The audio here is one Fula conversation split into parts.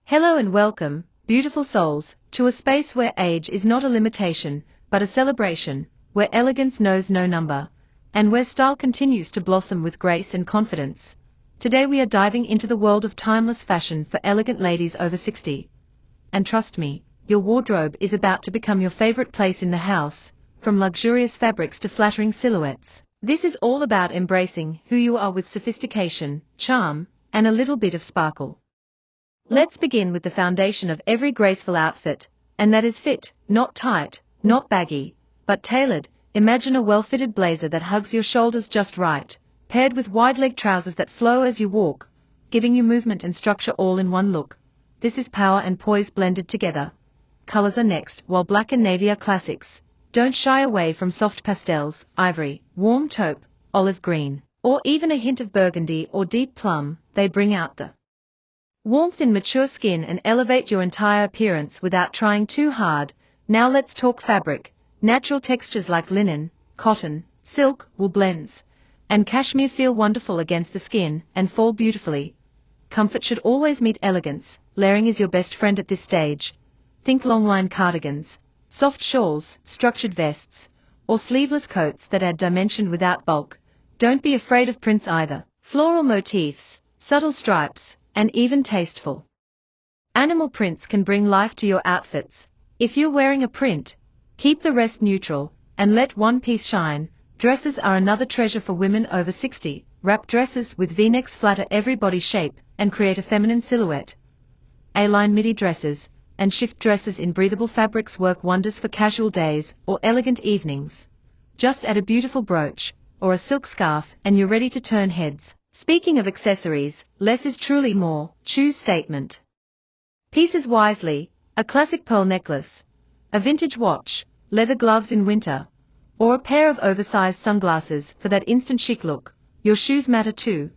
Hello and welcome, beautiful souls, to a space where age is not a limitation, but a celebration, where elegance knows no number, and where style continues to blossom with grace and confidence. Today we are diving into the world of timeless fashion for elegant ladies over 60. And trust me, your wardrobe is about to become your favorite place in the house, from luxurious fabrics to flattering silhouettes. This is all about embracing who you are with sophistication, charm, and a little bit of sparkle. Let's begin with the foundation of every graceful outfit, and that is fit, not tight, not baggy, but tailored. Imagine a well-fitted blazer that hugs your shoulders just right, paired with wide-leg trousers that flow as you walk, giving you movement and structure all in one look. This is power and poise blended together. Colors are next, while black and navy are classics. Don't shy away from soft pastels, ivory, warm taupe, olive green, or even a hint of burgundy or deep plum. They bring out the warmth in mature skin and elevate your entire appearance without trying too hard. Now let's talk fabric. Natural textures like linen, cotton, silk, wool blends, and cashmere feel wonderful against the skin and fall beautifully. Comfort should always meet elegance. Layering is your best friend at this stage. Think long-line cardigans, soft shawls, structured vests, or sleeveless coats that add dimension without bulk. Don't be afraid of prints either. Floral motifs, subtle stripes, and even tasteful animal prints can bring life to your outfits. If you're wearing a print, keep the rest neutral, and let one piece shine. Dresses are another treasure for women over 60. Wrap dresses with V-necks flatter every body shape, and create a feminine silhouette. A-line midi dresses, and shift dresses in breathable fabrics work wonders for casual days, or elegant evenings. Just add a beautiful brooch, or a silk scarf, and you're ready to turn heads. Speaking of accessories, less is truly more. Choose statement pieces wisely, a classic pearl necklace, a vintage watch, leather gloves in winter, or a pair of oversized sunglasses for that instant chic look. Your shoes matter too.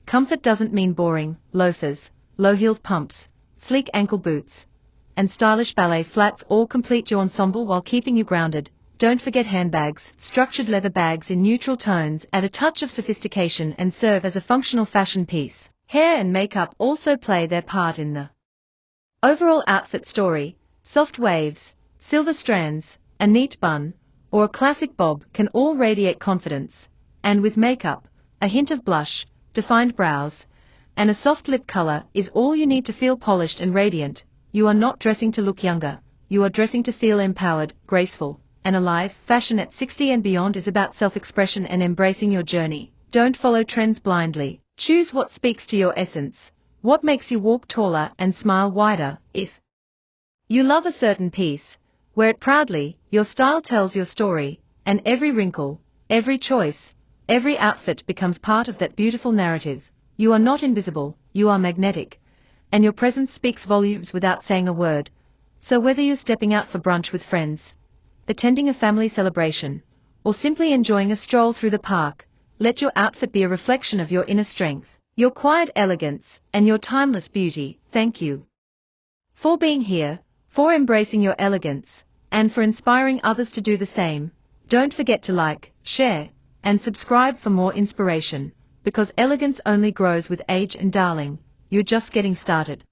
Comfort doesn't mean boring. Loafers, low-heeled pumps, sleek ankle boots, and stylish ballet flats all complete your ensemble while keeping you grounded. Don't forget handbags. Structured leather bags in neutral tones add a touch of sophistication and serve as a functional fashion piece. Hair and makeup also play their part in the overall outfit story. Soft waves, silver strands, a neat bun, or a classic bob can all radiate confidence. And with makeup, a hint of blush, defined brows, and a soft lip color is all you need to feel polished and radiant. You are not dressing to look younger, you are dressing to feel empowered, graceful, and alive. Fashion at 60 and beyond is about self-expression and embracing your journey. Don't follow trends blindly. Choose what speaks to your essence, what makes you walk taller and smile wider. If you love a certain piece, wear it proudly. Your style tells your story, and every wrinkle, every choice, every outfit becomes part of that beautiful narrative. You are not invisible, you are magnetic, and your presence speaks volumes without saying a word. So whether you're stepping out for brunch with friends, attending a family celebration, or simply enjoying a stroll through the park, let your outfit be a reflection of your inner strength, your quiet elegance, and your timeless beauty. Thank you for being here, for embracing your elegance, and for inspiring others to do the same. Don't forget to like, share, and subscribe for more inspiration, because elegance only grows with age, and darling, you're just getting started.